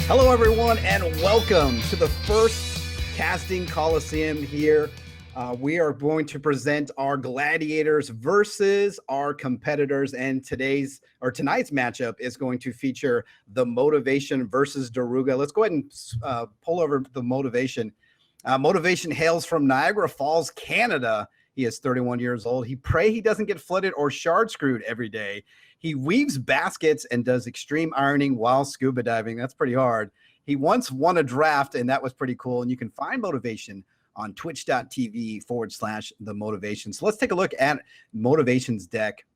Hello, everyone, and welcome to the first casting Colosseum here. We are going to present our gladiators versus our competitors, and tonight's matchup is going to feature TheMotivation versus Dairuga. Let's go ahead and pull over TheMotivation. Motivation hails from Niagara Falls, Canada. He is 31 years old. He pray he doesn't get flooded or shard screwed every day. He weaves baskets and does extreme ironing while scuba diving. That's pretty hard. He once won a draft, and that was pretty cool. And you can find Motivation on twitch.tv/TheMotivation. So let's take a look at Motivation's deck.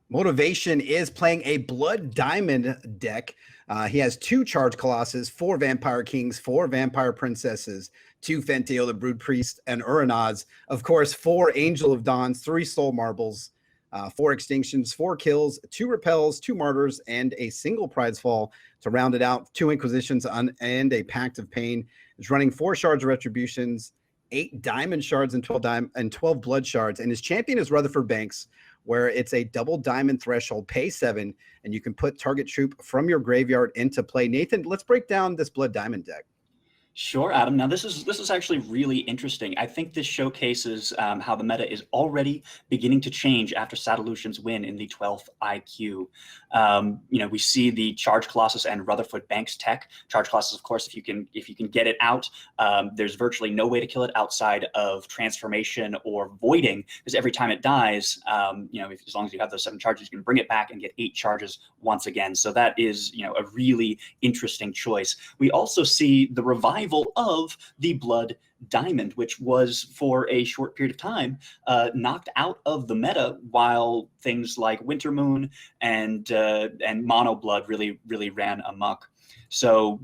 Motivation is playing a Blood Diamond deck. He has 2 Charge Colossus, 4 Vampire Kings, 4 Vampire Princesses, 2 Fenteo the Brood Priest, and Uranaz. Of course, 4 Angel of Dawns, 3 Soul Marbles, 4 Extinctions, 4 Kills, 2 Repels, 2 Martyrs, and a single Prize Fall to round it out. 2 Inquisitions and a Pact of Pain. He's running 4 Shards of Retributions, 8 Diamond Shards, and 12 Blood Shards. And his champion is Rutherford Banks, where it's a double diamond threshold, pay 7, and you can put target troop from your graveyard into play. Nathan, let's break down this Blood Diamond deck. Sure, Adam. Now, this is actually really interesting. I think this showcases how the meta is already beginning to change after Satalution's win in the 12th IQ. We see the Charge Colossus and Rutherford Banks tech. Charge Colossus, of course, if you can get it out, there's virtually no way to kill it outside of transformation or voiding, because every time it dies, as long as you have those 7 charges, you can bring it back and get 8 charges once again. So that is, a really interesting choice. We also see the revival of the Blood Diamond, which was for a short period of time knocked out of the meta, while things like Winter Moon and Mono Blood really ran amok. So,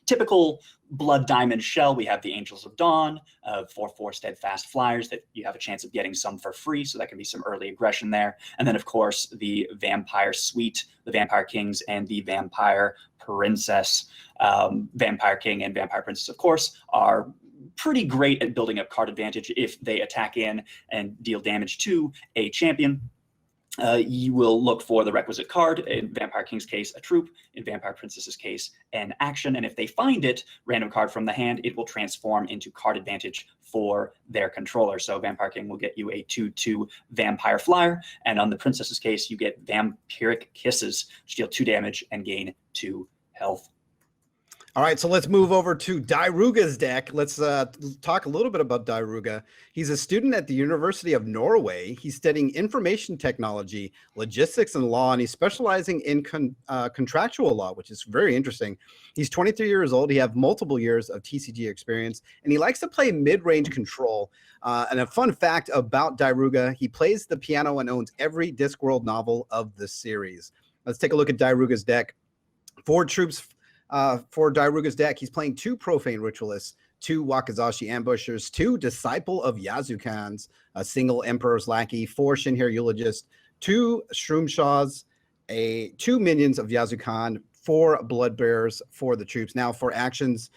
typical Blood Diamond shell, we have the Angels of Dawn, 4/4 Steadfast Flyers that you have a chance of getting some for free, so that can be some early aggression there. And then, of course, the Vampire Suite, the Vampire Kings, and the Vampire Princess. Vampire King and Vampire Princess, of course, are pretty great at building up card advantage if they attack in and deal damage to a champion. You will look for the requisite card. In Vampire King's case, a troop. In Vampire Princess's case, an action. And if they find it, random card from the hand, it will transform into card advantage for their controller. So Vampire King will get you a 2/2 Vampire Flyer. And on the Princess's case, you get Vampiric Kisses, which deal 2 damage and gain 2 health. All right, so let's move over to Dairuga's deck. Let's talk a little bit about Dairuga. He's a student at the University of Norway. He's studying information technology, logistics, and law, and he's specializing in contractual law, which is very interesting. He's 23 years old. He has multiple years of TCG experience, and he likes to play mid-range control. And a fun fact about Dairuga, he plays the piano and owns every Discworld novel of the series. Let's take a look at Dairuga's deck. 4 troops. For Dairuga's deck, he's playing 2 Profane Ritualists, 2 Wakizashi Ambushers, 2 Disciple of Yazukans, a single Emperor's Lackey, 4 Shinhir Eulogist, 2 Shroomshaws, 2 Minions of Yazukan, 4 Bloodbearers for the troops. Now for actions,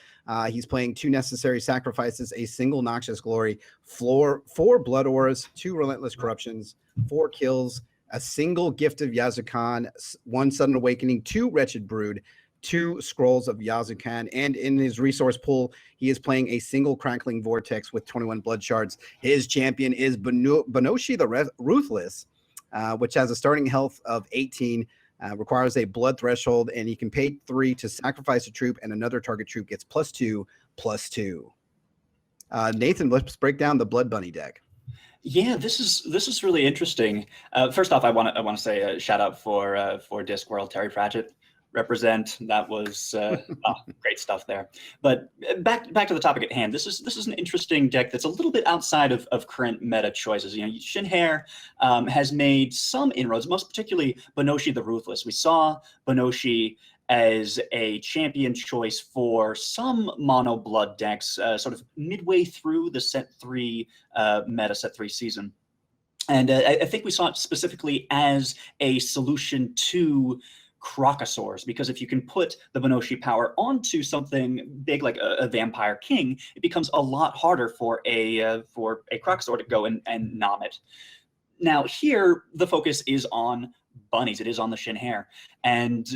he's playing 2 Necessary Sacrifices, a single Noxious Glory, 4 Blood Auras, 2 Relentless Corruptions, 4 Kills, a single Gift of Yazukan, 1 Sudden Awakening, 2 Wretched Brood, 2 Scrolls of Yazukan, and in his resource pool, he is playing a single Crackling Vortex with 21 Blood Shards. His champion is Benoshi the Ruthless, which has a starting health of 18, requires a blood threshold, and he can pay 3 to sacrifice a troop, and another target troop gets +2/+2. Nathan, let's break down the Blood Bunny deck. Yeah, this is really interesting. First off, I want to say a shout out for Discworld, Terry Pratchett. Represent. That was great stuff there. But back to the topic at hand. This is an interesting deck that's a little bit outside of current meta choices. Shinhir has made some inroads, most particularly Benoshi the Ruthless. We saw Benoshi as a champion choice for some mono blood decks, sort of midway through the set 3 meta, set 3 season. And I think we saw it specifically as a solution to Crocosaurs, because if you can put the Benoshi power onto something big like a Vampire King, it becomes a lot harder for a Crocosaur to go and nom it. Now here, the focus is on bunnies. It is on the Shin'Hair. And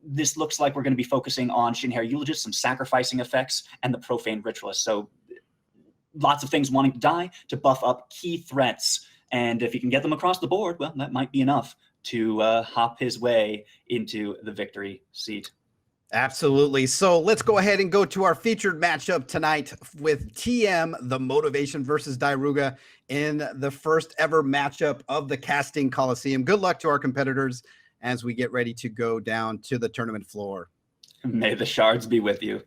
this looks like we're going to be focusing on Shin'Hair Eulogists, some sacrificing effects, and the Profane Ritualist. So lots of things wanting to die to buff up key threats. And if he can get them across the board, well, that might be enough to hop his way into the victory seat. Absolutely. So let's go ahead and go to our featured matchup tonight with TheMotivation versus Dairuga in the first ever matchup of the casting Colosseum. Good luck to our competitors as we get ready to go down to the tournament floor. May the shards be with you.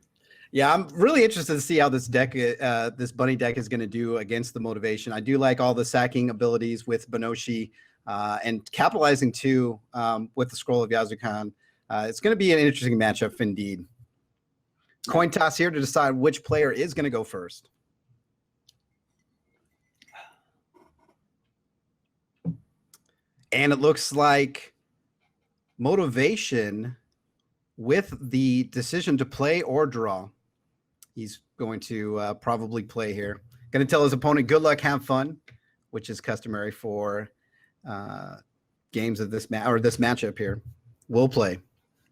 Yeah, I'm really interested to see how this deck, this bunny deck is going to do against the Motivation. I do like all the sacking abilities with Benoshi and capitalizing too with the Scroll of Yazukan. It's going to be an interesting matchup indeed. Coin toss here to decide which player is going to go first. And it looks like Motivation with the decision to play or draw. He's going to probably play here. Going to tell his opponent, good luck, have fun, which is customary for games of this this matchup here. We'll play.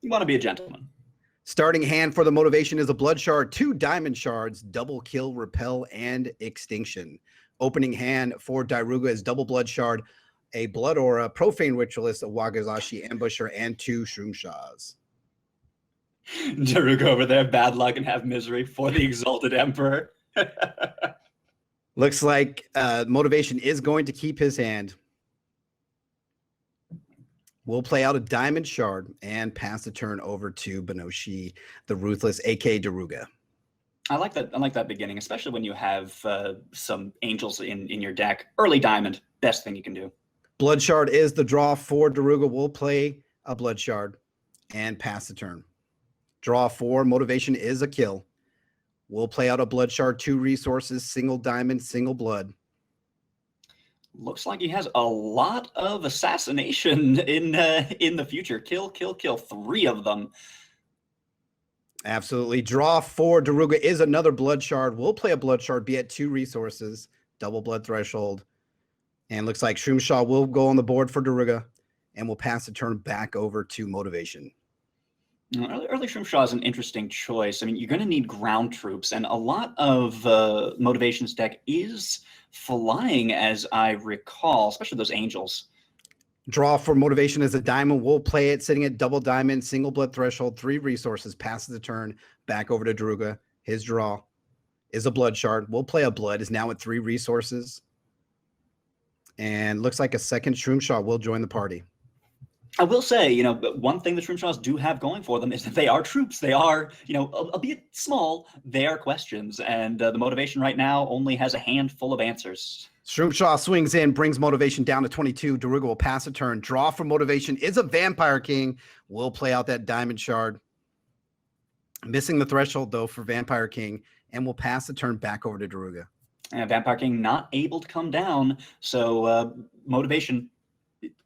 You want to be a gentleman. Starting hand for the Motivation is a Blood Shard, 2 Diamond Shards, Double Kill, Repel, and Extinction. Opening hand for Dairuga is double Blood Shard, a Blood Aura, Profane Ritualist, a Wakizashi Ambusher, and 2 Shroomshaws. Dairuga over there, bad luck and have misery for the Exalted Emperor. Looks like Motivation is going to keep his hand. We'll play out a Diamond Shard and pass the turn over to Benoshi, the Ruthless, aka Dairuga. I like that. I like that beginning, especially when you have some angels in your deck. Early Diamond, best thing you can do. Blood Shard is the draw for Dairuga. We'll play a Blood Shard and pass the turn. Draw 4, Motivation is a kill. We'll play out a Blood Shard, 2 resources, single diamond, single blood. Looks like he has a lot of assassination in the future. Kill, kill, kill. 3 of them. Absolutely. Draw 4, Dairuga is another Blood Shard. We'll play a Blood Shard, be at 2 resources, double blood threshold. And looks like Shroomshaw will go on the board for Dairuga, and we'll pass the turn back over to Motivation. Early Shroomshaw is an interesting choice. I mean, you're going to need ground troops, and a lot of Motivation's deck is flying, as I recall, especially those angels. Draw for Motivation is a diamond. We'll play it sitting at double diamond, single blood threshold, 3 resources, passes the turn back over to Dairuga. His draw is a Blood Shard. We'll play a blood, is now at 3 resources. And looks like a second Shroomshaw will join the party. I will say, one thing the Shroomshaws do have going for them is that they are troops. They are, albeit small, they are questions. And the Motivation right now only has a handful of answers. Shroomshaw swings in, brings Motivation down to 22. Dairuga will pass a turn. Draw for Motivation is a Vampire King. We'll play out that Diamond Shard. Missing the threshold, though, for Vampire King. And we'll pass the turn back over to Dairuga. And Vampire King not able to come down. So Motivation...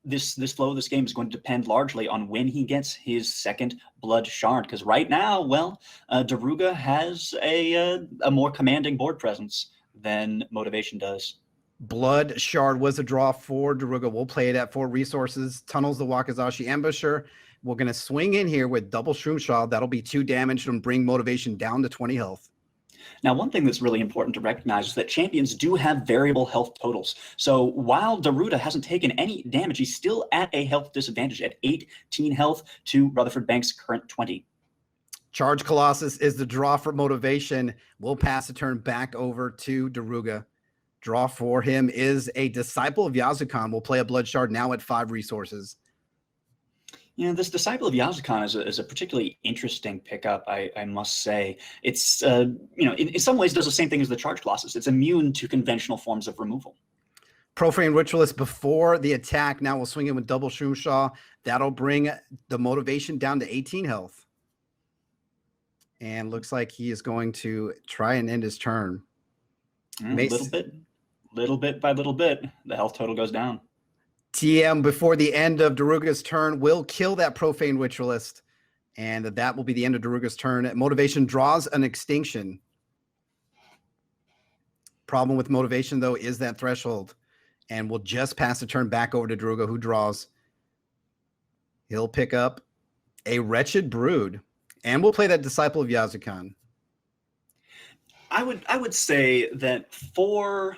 This flow of this game is going to depend largely on when he gets his second Blood Shard, because right now, well, Dairuga has a more commanding board presence than Motivation does. Blood Shard was a draw for Dairuga. We'll play it at 4 resources. Tunnels the Wakizashi Ambusher. We're going to swing in here with double Shroomshaw. That'll be 2 damage and bring Motivation down to 20 health. Now, one thing that's really important to recognize is that champions do have variable health totals. So while Dairuga hasn't taken any damage, he's still at a health disadvantage at 18 health to Rutherford Banks' current 20. Charge Colossus is the draw for Motivation. We'll pass the turn back over to Dairuga. Draw for him is a Disciple of Yazukan. We'll play a Blood Shard now at 5 resources. This Disciple of Yazukan is a particularly interesting pickup, I must say. It's, in some ways does the same thing as the Charge Colossus. It's immune to conventional forms of removal. Profane Ritualist before the attack. Now we'll swing in with double Shroomshaw. That'll bring the Motivation down to 18 health. And looks like he is going to try and end his turn. Little bit by little bit, the health total goes down. TM before the end of Dairuga's turn will kill that Profane Ritualist, and that will be the end of Dairuga's turn. Motivation draws an Extinction. Problem with Motivation, though, is that threshold, and we'll just pass the turn back over to Dairuga, who draws. He'll pick up a Wretched Brood, and we'll play that Disciple of Yazukan. I would say that for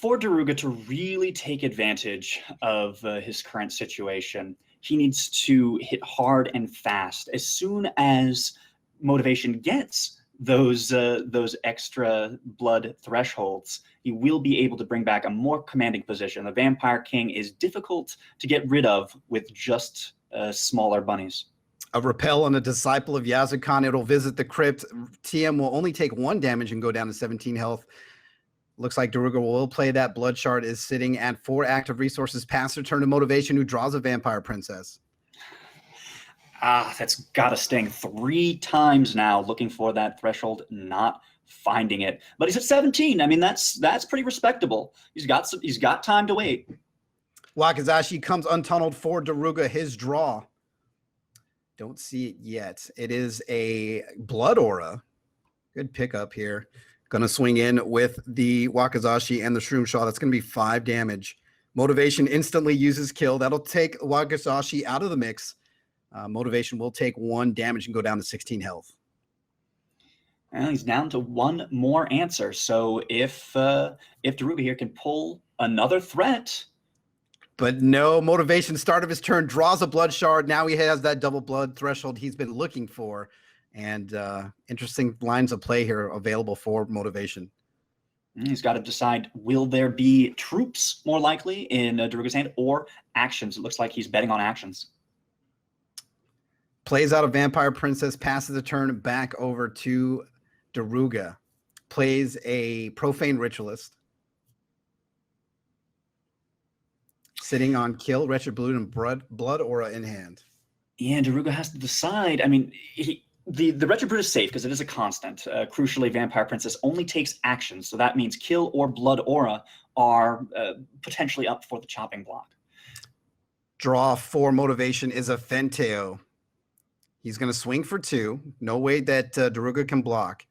Dairuga to really take advantage of his current situation, he needs to hit hard and fast. As soon as Motivation gets those extra blood thresholds, he will be able to bring back a more commanding position. The Vampire King is difficult to get rid of with just smaller bunnies. A Repel on a Disciple of Yazukan. It'll visit the crypt. TM will only take 1 damage and go down to 17 health. Looks like Dairuga will play that. Blood Shard is sitting at 4 active resources past the turn to Motivation, who draws a Vampire Princess. That's got to sting. 3 times now looking for that threshold, not finding it. But he's at 17. I mean, that's pretty respectable. He's got time to wait. Wakizashi comes untunneled for Dairuga. His draw. Don't see it yet. It is a Blood Aura. Good pickup here. Going to swing in with the Wakizashi and the Shroom Shaw. That's going to be 5 damage. Motivation instantly uses kill. That'll take Wakizashi out of the mix. Motivation will take 1 damage and go down to 16 health. Well, he's down to 1 more answer. So if Dairuga here can pull another threat. But no, Motivation, start of his turn, draws a Blood Shard. Now he has that double blood threshold he's been looking for. And interesting lines of play here available for Motivation. He's got to decide, will there be troops more likely in Dairuga's hand or actions? It looks like he's betting on actions. Plays out a Vampire Princess, passes the turn back over to Dairuga. Plays a Profane Ritualist. Sitting on kill, Wretched Brood, and Blood Aura in hand. Yeah, Dairuga has to decide. I mean, the Wretched Brood is safe because it is a constant. Crucially, Vampire Princess only takes actions, so that means kill or Blood Aura are potentially up for the chopping block. Draw for Motivation is a Fenteo. He's going to swing for 2. No way that Dairuga can block.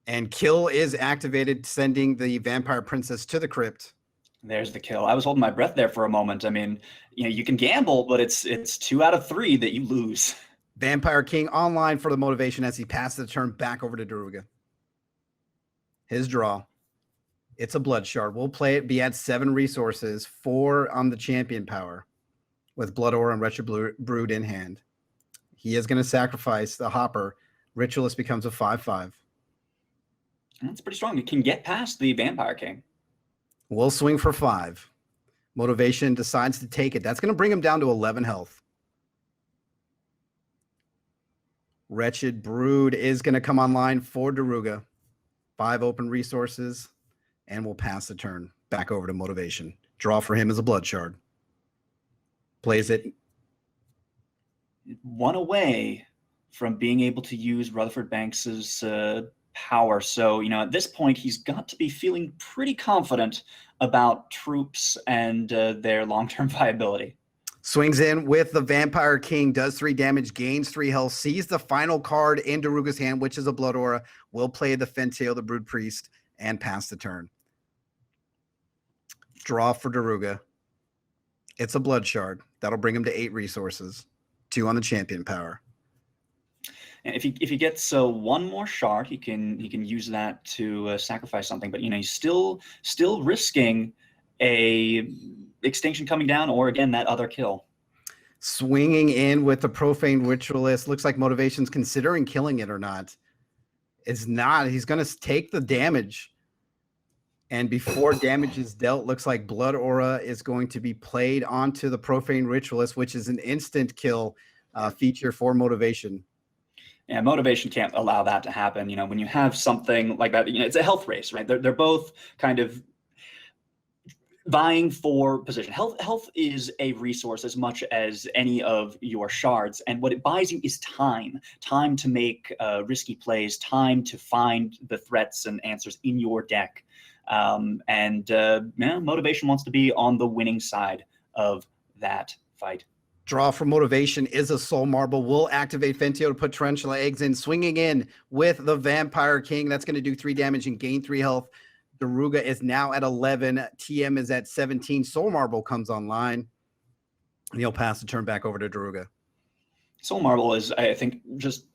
And kill is activated, sending the Vampire Princess to the crypt. There's the kill. I was holding my breath there for a moment. I mean, you can gamble, but it's 2 out of 3 that you lose. Vampire King online for the Motivation as he passes the turn back over to Dairuga. His draw. It's a Blood Shard. We'll play it, be at 7 resources, 4 on the champion power, with Blood Aura and Wretched Brood in hand. He is going to sacrifice the Hopper. Ritualist becomes a 5/5. That's pretty strong. You can get past the Vampire King. We'll swing for 5. Motivation decides to take it. That's going to bring him down to 11 health. Wretched Brood is going to come online for Dairuga. 5 open resources, and we'll pass the turn back over to Motivation. Draw for him is a Blood Shard. Plays it. 1 away from being able to use Rutherford Banks's power. So, at this point, he's got to be feeling pretty confident about troops and their long-term viability. Swings in with the Vampire King, does 3 damage, gains 3 health, sees the final card in Dairuga's hand, which is a Blood Aura. Will play the Fentail, the Brood Priest, and pass the turn. Draw for Dairuga. It's a Blood Shard. That'll bring him to 8 resources. 2 on the champion power. And if he gets 1 more shard, he can use that to sacrifice something. But he's still risking a extinction coming down, or again that other kill. Swinging in with the Profane Ritualist. Looks like Motivation's considering killing it or not. It's not. He's going to take the damage. And before damage is dealt, looks like Blood Aura is going to be played onto the Profane Ritualist, which is an instant kill feature for Motivation. Yeah, Motivation can't allow that to happen. When you have something like that, it's a health race, right? They're both kind of vying for position. Health is a resource as much as any of your shards, and what it buys you is time to make risky plays, time to find the threats and answers in your deck. Motivation wants to be on the winning side of that fight. Draw for Motivation is a Soul Marble. Will activate Fentio to put Tarantula Eggs in. Swinging in with the Vampire King. That's going to do 3 damage and gain 3 health. Dairuga is now at 11. TM is at 17. Soul Marble comes online. And he'll pass the turn back over to Dairuga. Soul Marble is, I think, just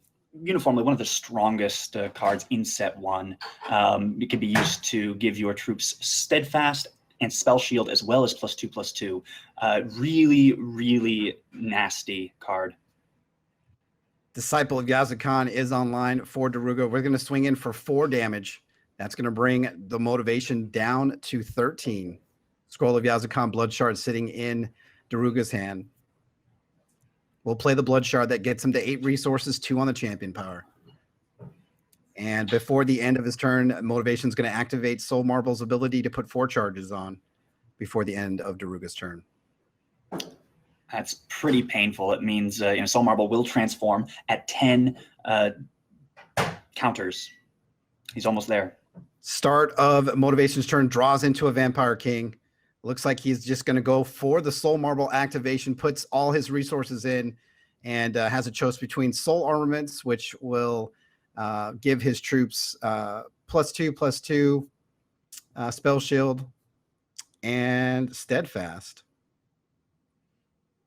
uniformly one of the strongest cards in set one. It can be used to give your troops steadfast and spell shield, as well as +2/+2. Really, really nasty card. Disciple of Yazukan is online for Dairuga. We're going to swing in for 4 damage. That's going to bring the motivation down to 13. Scroll of Yazukan Blood Shard sitting in Daruga's hand. We'll play the Blood Shard that gets him to 8 resources, 2 on the champion power. And before the end of his turn, Motivation is going to activate Soul Marble's ability to put 4 charges on before the end of Daruga's turn. That's pretty painful. It means Soul Marble will transform at 10 counters. He's almost there. Start of Motivation's turn, draws into a Vampire King. Looks like he's just going to go for the Soul Marble activation, puts all his resources in, and has a choice between Soul Armaments, which will give his troops +2/+2, Spell Shield, and Steadfast.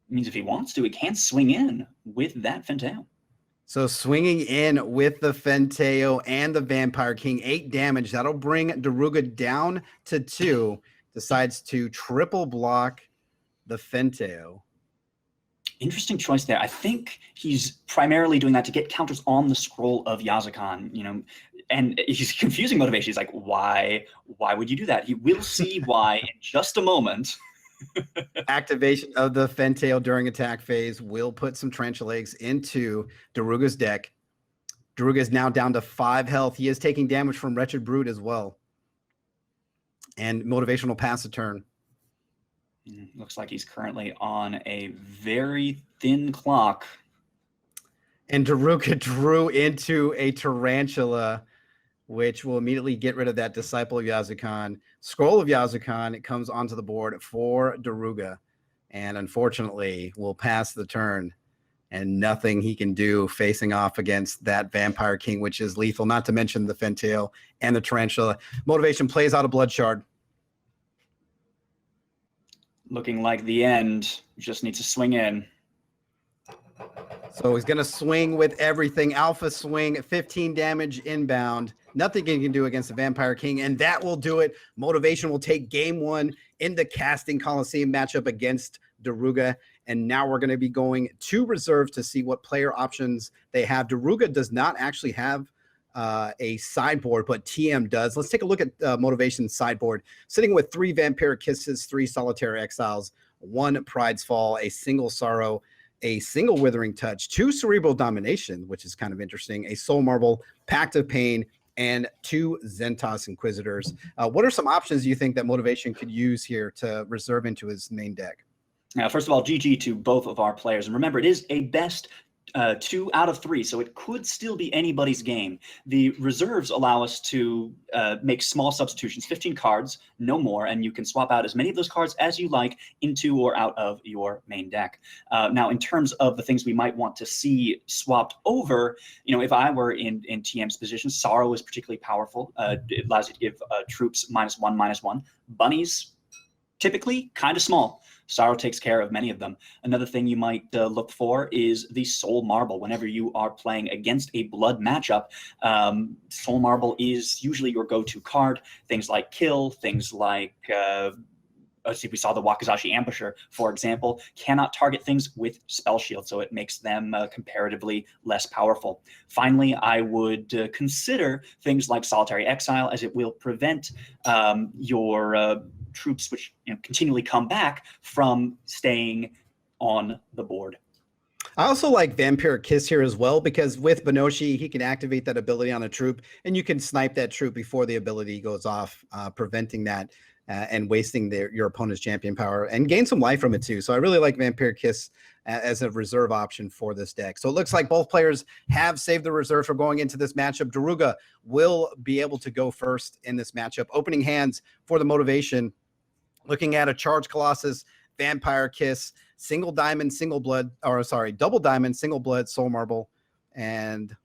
Means if he wants to, he can swing in with that Fenteo. So swinging in with the Fenteo and the Vampire King, 8 damage. That'll bring Dairuga down to 2. Decides to triple block the Fenteo. Interesting choice there. I think he's primarily doing that to get counters on the Scroll of Yazukan, and he's confusing Motivation. He's like, why would you do that? He will see why in just a moment. Activation of the Fenteo during attack phase will put some Tarantula Eggs into Dairuga's deck. Dairuga is now down to 5 health. He is taking damage from Wretched Brute as well. And Motivation will pass a turn. Looks like he's currently on a very thin clock. And Dairuga drew into a Tarantula, which will immediately get rid of that Disciple of Yazukan. Scroll of Yazukan, it comes onto the board for Dairuga. And unfortunately, will pass the turn. And nothing he can do facing off against that Vampire King, which is lethal, not to mention the Fenteo and the Tarantula. Motivation plays out a Blood Shard. Looking like the end. Just needs to swing in. So he's going to swing with everything. Alpha swing, 15 damage inbound. Nothing he can do against the Vampire King, and that will do it. Motivation will take game 1 in the Casting Colosseum matchup against Dairuga. And now we're going to be going to reserve to see what player options they have. Dairuga does not actually have a sideboard, but TM does. Let's take a look at Motivation's sideboard. Sitting with 3 Vampiric Kisses, 3 Solitary Exiles, 1 Pride's Fall, a single Sorrow, a single Withering Touch, 2 Cerebral Domination, which is kind of interesting, a Soul Marble, Pact of Pain, and 2 Zentos Inquisitors. What are some options you think that Motivation could use here to reserve into his main deck? Now, first of all, GG to both of our players. And remember, it is a best 2 out of 3, so it could still be anybody's game. The reserves allow us to make small substitutions, 15 cards, no more, and you can swap out as many of those cards as you like into or out of your main deck. Now, in terms of the things we might want to see swapped over, if I were in TM's position, Sorrow is particularly powerful. It allows you to give troops -1/-1. Bunnies, typically kind of small. Sorrow takes care of many of them. Another thing you might look for is the Soul Marble. Whenever you are playing against a blood matchup, Soul Marble is usually your go-to card. Things like Kill, things like, we saw the Wakizashi Ambusher, for example, cannot target things with Spell Shield, so it makes them comparatively less powerful. Finally, I would consider things like Solitary Exile, as it will prevent your troops, which continually come back, from staying on the board. I also like Vampiric Kiss here as well, because with Benoshi, he can activate that ability on a troop, and you can snipe that troop before the ability goes off, preventing that and wasting your opponent's champion power, and gain some life from it too. So I really like Vampiric Kiss as a reserve option for this deck. So it looks like both players have saved the reserve for going into this matchup. Dairuga will be able to go first in this matchup. Opening hands for the Motivation, looking at a Charged Colossus, Vampire Kiss, double diamond, single blood, Soul Marble, and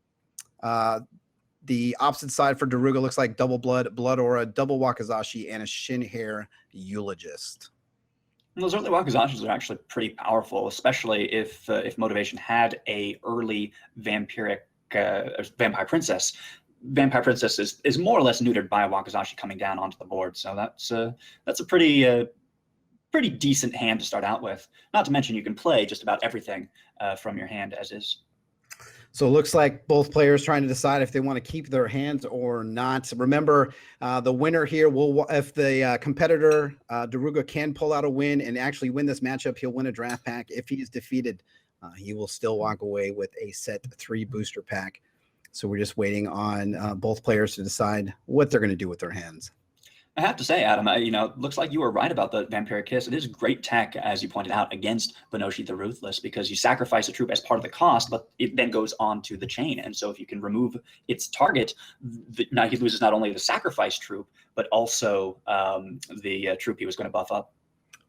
the opposite side for Dairuga looks like double blood, Blood Aura, double Wakizashi, and a Shin Hair Eulogist. Those early Wakazashis are actually pretty powerful, especially if Motivation had a early vampire princess. Vampire princess is more or less neutered by a Wakazashi coming down onto the board, so that's a pretty decent hand to start out with. Not to mention you can play just about everything from your hand as is. So it looks like both players trying to decide if they want to keep their hands or not. Remember, the winner here will, if the competitor, Dairuga, can pull out a win and actually win this matchup, he'll win a draft pack. If he's defeated, he will still walk away with a set 3 booster pack. So we're just waiting on both players to decide what they're going to do with their hands. I have to say, Adam, looks like you were right about the Vampiric Kiss. It is great tech, as you pointed out, against Benoshi the Ruthless, because you sacrifice a troop as part of the cost, but it then goes on to the chain. And so if you can remove its target, now he loses not only the sacrifice troop, but also the troop he was going to buff up.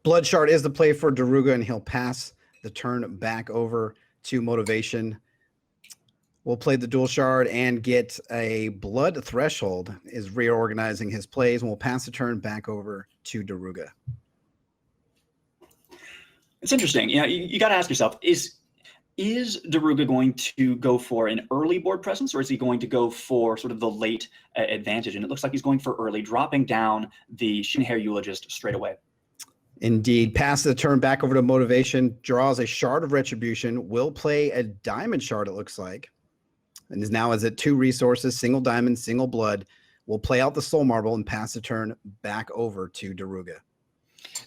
Blood Shard is the play for Dairuga, and he'll pass the turn back over to Motivation. We'll play the dual shard and get a Blood Threshold, is reorganizing his plays, and we'll pass the turn back over to Dairuga. It's interesting. You got to ask yourself, is Dairuga going to go for an early board presence, or is he going to go for sort of the late advantage? And it looks like he's going for early, dropping down the Shinhair Eulogist straight away. Indeed. Pass the turn back over to Motivation, draws a Shard of Retribution, will play a Diamond Shard, it looks like. And is now at 2 resources, single diamond, single blood. Will play out the Soul Marble and pass the turn back over to Dairuga.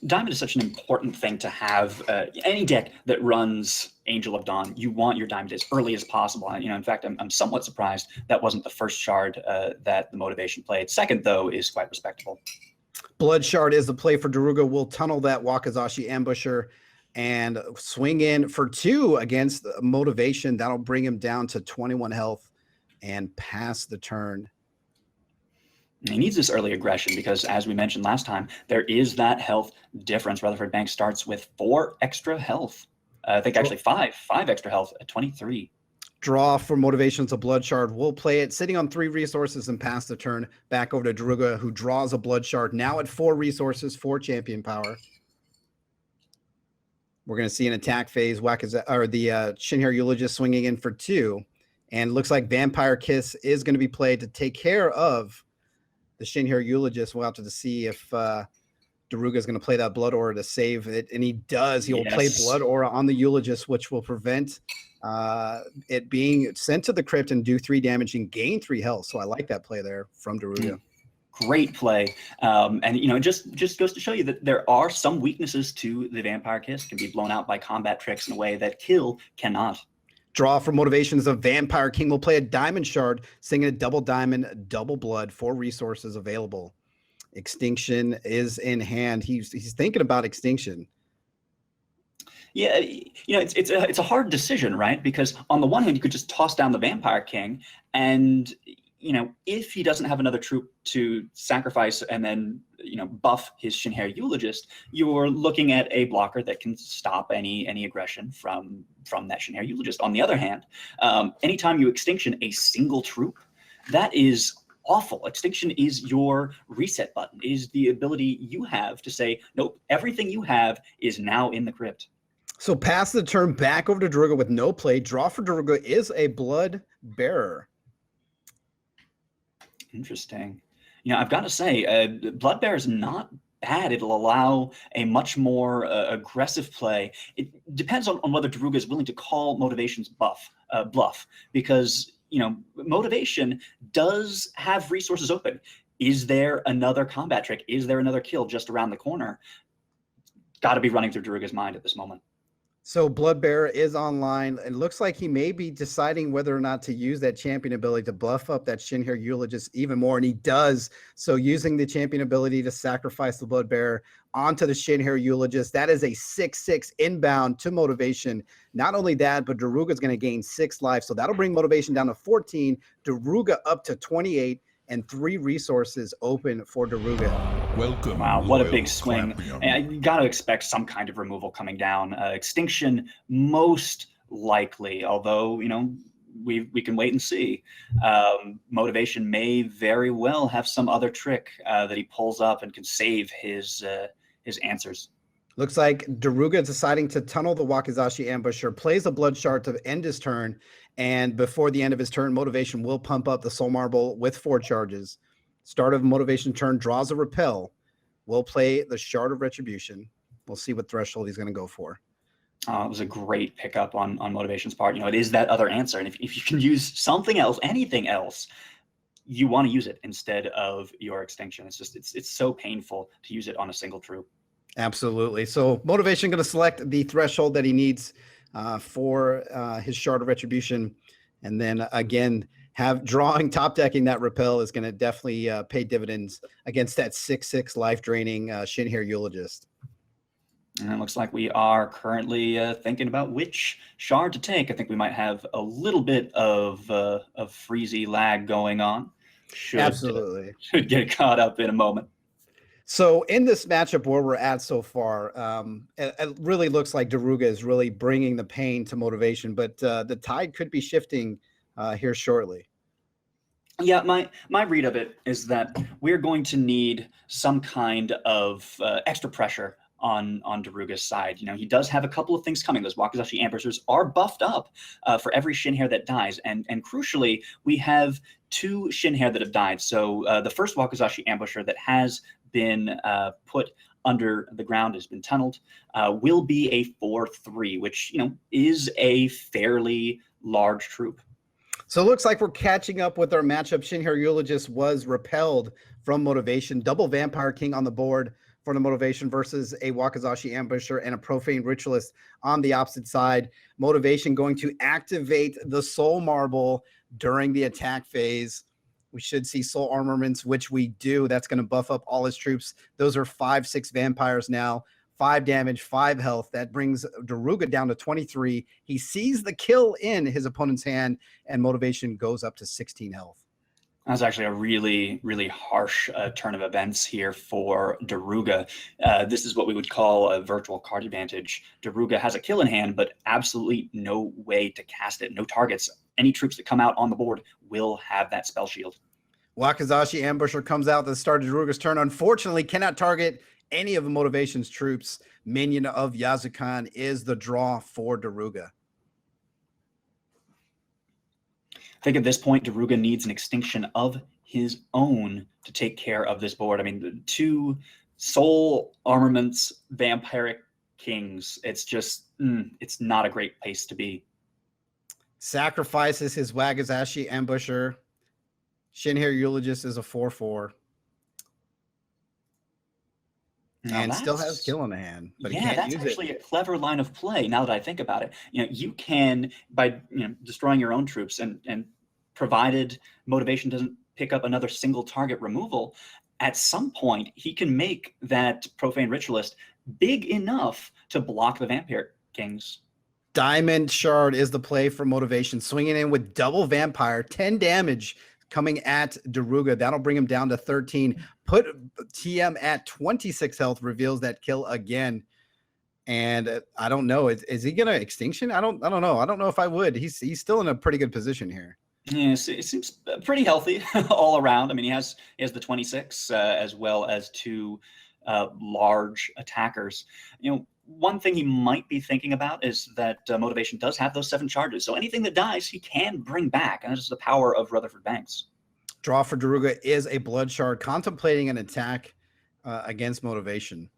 Diamond is such an important thing to have. Any deck that runs Angel of Dawn, you want your diamond as early as possible. In fact, I'm somewhat surprised that wasn't the first shard that the Motivation played. Second, though, is quite respectable. Blood Shard is the play for Dairuga. Will tunnel that Wakazashi Ambusher and swing in for 2 against Motivation. That'll bring him down to 21 health and pass the turn. He needs this early aggression because, as we mentioned last time, there is that health difference. Rutherford Bank starts with 4 extra health. I think actually 5 extra health at 23. Draw for Motivation's a Blood Shard. We'll play it sitting on 3 resources and pass the turn back over to Dairuga, who draws a Blood Shard, now at 4 resources, 4 champion power. We're going to see an attack phase, the Shinhair Eulogist swinging in for 2. And looks like Vampire Kiss is going to be played to take care of the Shinhair Eulogist. We'll have to see if Dairuga is going to play that Blood Aura to save it. And he does. He will play Blood Aura on the Eulogist, which will prevent it being sent to the crypt and do 3 damage and gain 3 health. So I like that play there from Dairuga. Great play. And it just goes to show you that there are some weaknesses to the Vampire Kiss. It can be blown out by combat tricks in a way that Kill cannot. Draw for Motivations of Vampire King. Will play a Diamond Shard, singing a double diamond, double blood, 4 resources available. Extinction is in hand. He's thinking about Extinction. Yeah, it's a hard decision, right? Because on the one hand, you could just toss down the Vampire King, and if he doesn't have another troop to sacrifice and then buff his Shinhair Eulogist, you're looking at a blocker that can stop any aggression from that Shinhair Eulogist. On the other hand, anytime you extinction a single troop, that is awful. Extinction is your reset button, is the ability you have to say, nope, everything you have is now in the crypt. So pass the turn back over to Dairuga with no play. Draw for Dairuga is a Blood Bearer. Interesting. I've got to say, Blood Bearer is not bad. It'll allow a much more aggressive play. It depends on whether Dairuga is willing to call Motivation's bluff, because Motivation does have resources open. Is there another combat trick? Is there another kill just around the corner? Got to be running through Dairuga's mind at this moment. So Bloodbearer is online. It looks like he may be deciding whether or not to use that champion ability to buff up that Shinhair Eulogist even more, and he does. So using the champion ability to sacrifice the Bloodbearer onto the Shinhair Eulogist, that is a 6/6 inbound to Motivation. Not only that, but Dairuga is going to gain 6 life, so that'll bring Motivation down to 14, Dairuga up to 28, and 3 resources open for Dairuga. Welcome. Wow, what a big swing. Champion. And you got to expect some kind of removal coming down. Extinction, most likely, although, we can wait and see. Motivation may very well have some other trick that he pulls up and can save his answers. Looks like Dairuga deciding to tunnel the Wakizashi ambusher, plays a blood shard to end his turn, and before the end of his turn, Motivation will pump up the Soul Marble with 4 charges. Start of Motivation turn, draws a repel. We'll play the Shard of Retribution. We'll see what threshold he's going to go for. It was a great pickup on Motivation's part. It is that other answer, and if you can use something else, anything else, you want to use it instead of your Extinction. It's just it's so painful to use it on a single troop. Absolutely. So Motivation going to select the threshold that he needs for his Shard of Retribution, and then again top decking that repel is going to definitely pay dividends against that 6/6 life draining Shinhir Eulogist. And it looks like we are currently thinking about which shard to take. I think we might have a little bit of freezy lag going on. Absolutely. Should get caught up in a moment. So in this matchup where we're at so far, it really looks like Dairuga is really bringing the pain to Motivation, but the tide could be shifting here shortly. Yeah, my read of it is that we're going to need some kind of extra pressure on Dairuga's side. He does have a couple of things coming. Those Wakizashi ambushers are buffed up for every Shinhir that dies, and crucially, we have 2 Shinhir that have died. So the first Wakizashi ambusher that has been put under the ground, has been tunneled, will be a 4/3, which is a fairly large troop. So it looks like we're catching up with our matchup. Shinhir Eulogist was repelled from Motivation. Double Vampire King on the board for the Motivation versus a Wakizashi ambusher and a Profane Ritualist on the opposite side. Motivation going to activate the Soul Marble during the attack phase. We should see Soul Armaments, which we do. That's going to buff up all his troops. Those are 5/6 vampires now. 5 damage, 5 health. That brings Dairuga down to 23. He sees the kill in his opponent's hand, and Motivation goes up to 16 health. That was actually a really, really harsh turn of events here for Dairuga. This is what we would call a virtual card advantage. Dairuga has a kill in hand, but absolutely no way to cast it. No targets. Any troops that come out on the board will have that spell shield. Wakizashi ambusher comes out at the start of Dairuga's turn. Unfortunately, cannot target any of the Motivation's troops. Minion of Yazukan is the draw for Dairuga. I think at this point, Dairuga needs an Extinction of his own to take care of this board. I mean, the 2 Soul Armaments Vampiric Kings, it's just, it's not a great place to be. Sacrifices his Wakizashi ambusher. Shinhir Eulogist is a 4/4. And still has kill in the hand, but he can't use it. That's actually a clever line of play now that I think about it. You can, by destroying your own troops and provided Motivation doesn't pick up another single target removal, at some point he can make that Profane Ritualist big enough to block the Vampire Kings. Diamond Shard is the play for Motivation, swinging in with double Vampire, 10 damage coming at Dairuga. That'll bring him down to 13. Put TM at 26 health, reveals that kill again. And I don't know. Is he gonna Extinction? I don't know. I don't know if I would. He's still in a pretty good position here. Yes, it seems pretty healthy all around. I mean, he has the 26 as well as 2 large attackers. One thing he might be thinking about is that Motivation does have those 7 charges. So anything that dies, he can bring back. And that's the power of Rutherford Banks. Draw for Dairuga is a Blood Shard, contemplating an attack against Motivation.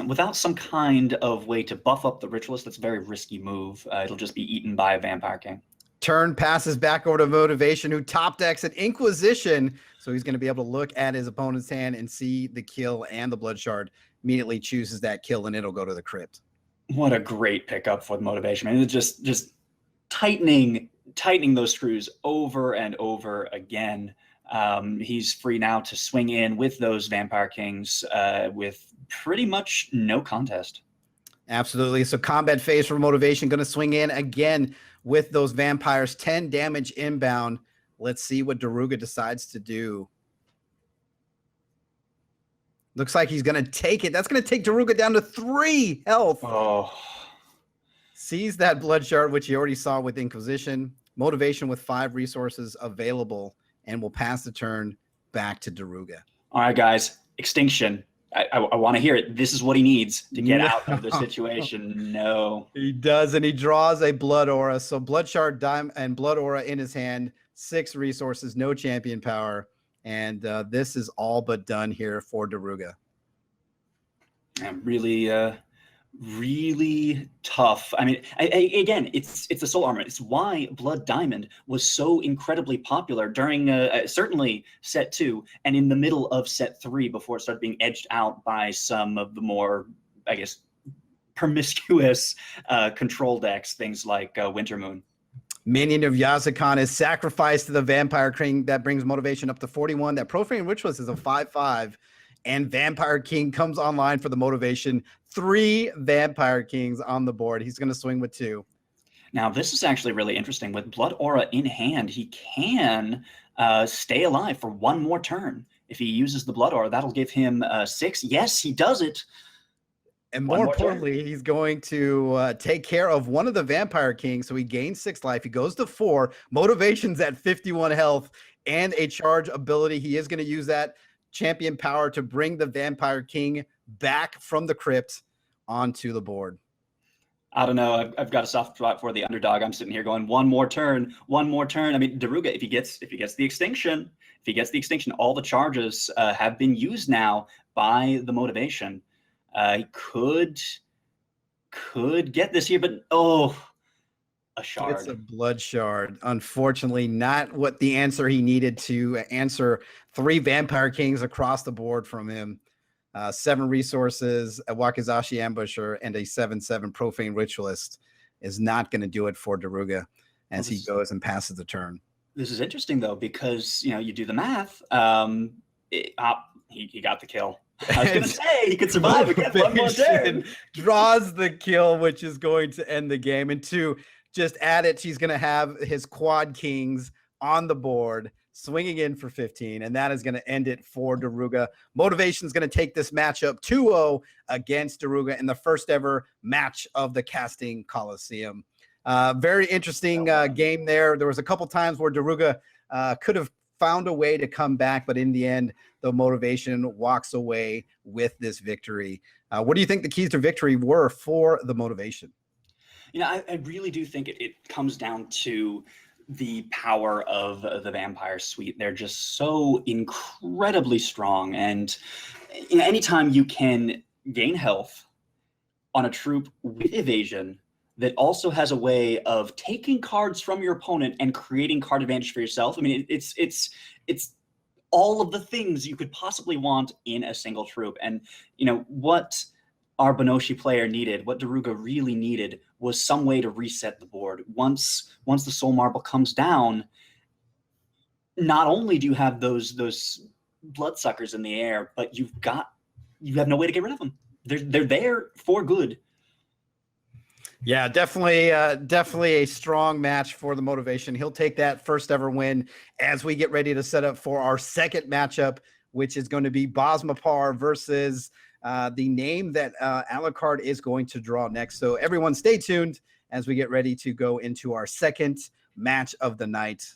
Without some kind of way to buff up the Ritualist, that's a very risky move. It'll just be eaten by a Vampire King. Turn passes back over to Motivation, who top decks an Inquisition. So he's going to be able to look at his opponent's hand and see the kill and the Blood Shard. Immediately chooses that kill, and it'll go to the crypt. What a great pickup for the Motivation. I mean, it's just tightening those screws over and over again. He's free now to swing in with those Vampire Kings with pretty much no contest. Absolutely. So combat phase for Motivation, going to swing in again with those vampires, 10 damage inbound. Let's see what Dairuga decides to do. Looks like he's going to take it. That's going to take Dairuga down to 3 health. Oh. Sees that Blood Shard, which you already saw with Inquisition. Motivation with 5 resources available, and will pass the turn back to Dairuga. All right, guys. Extinction. I want to hear it. This is what he needs to get out of the situation. No. He does, and he draws a blood aura. So blood shard, dime, and blood aura in his hand. 6 resources, no champion power, and this is all but done here for Dairuga. Really, really tough. I mean, again, it's the soul armor. It's why Blood Diamond was so incredibly popular during certainly set 2 and in the middle of set 3 before it started being edged out by some of the more, I guess, promiscuous control decks, things like Winter Moon. Minion of Yazakan is sacrificed to the Vampire King. That brings motivation up to 41. That Profane Ritualist is a 5/5. And Vampire King comes online for the motivation. 3 Vampire Kings on the board. He's going to swing with 2. Now, this is actually really interesting. With Blood Aura in hand, he can stay alive for 1 more turn. If he uses the Blood Aura, that'll give him 6. Yes, he does it. And more importantly, he's going to take care of one of the Vampire Kings. So he gains 6 life. He goes to 4. Motivation's at 51 health and a charge ability. He is going to use that champion power to bring the Vampire King back from the crypt onto the board. I don't know. I've got a soft spot for the underdog. I'm sitting here going, 1 more turn, 1 more turn. I mean, Dairuga, if he gets the extinction, all the charges have been used now by the motivation. He could get this here, but a shard. It's a blood shard. Unfortunately, not what the answer he needed to answer 3 Vampire Kings across the board from him. 7 resources, a Wakizashi Ambusher, and a 7/7 Profane Ritualist is not going to do it for Dairuga as he goes and passes the turn. This is interesting, though, because, you do the math. He got the kill. I was going to say he could survive again 1 more turn. Draws the kill, which is going to end the game. And 2, just add it. He's going to have his quad kings on the board, swinging in for 15, and that is going to end it for Dairuga. Motivation is going to take this matchup 2-0 against Dairuga in the first ever match of the Casting Colosseum. Very interesting game there. There was a couple times where Dairuga could have found a way to come back, but in the end, the motivation walks away with this victory. What do you think the keys to victory were for the motivation? I really do think it comes down to the power of the Vampire Suite. They're just so incredibly strong. And anytime you can gain health on a troop with evasion that also has a way of taking cards from your opponent and creating card advantage for yourself, I mean, it's all of the things you could possibly want in a single troop. And, what our Benoshi player needed, what Dairuga really needed, was some way to reset the board. Once the Soul Marble comes down, not only do you have those bloodsuckers in the air, but you have no way to get rid of them. They're there for good. Yeah, definitely a strong match for the motivation. He'll take that first ever win as we get ready to set up for our second matchup, which is going to be Bosmapar versus the name that Alucard is going to draw next. So everyone stay tuned as we get ready to go into our second match of the night.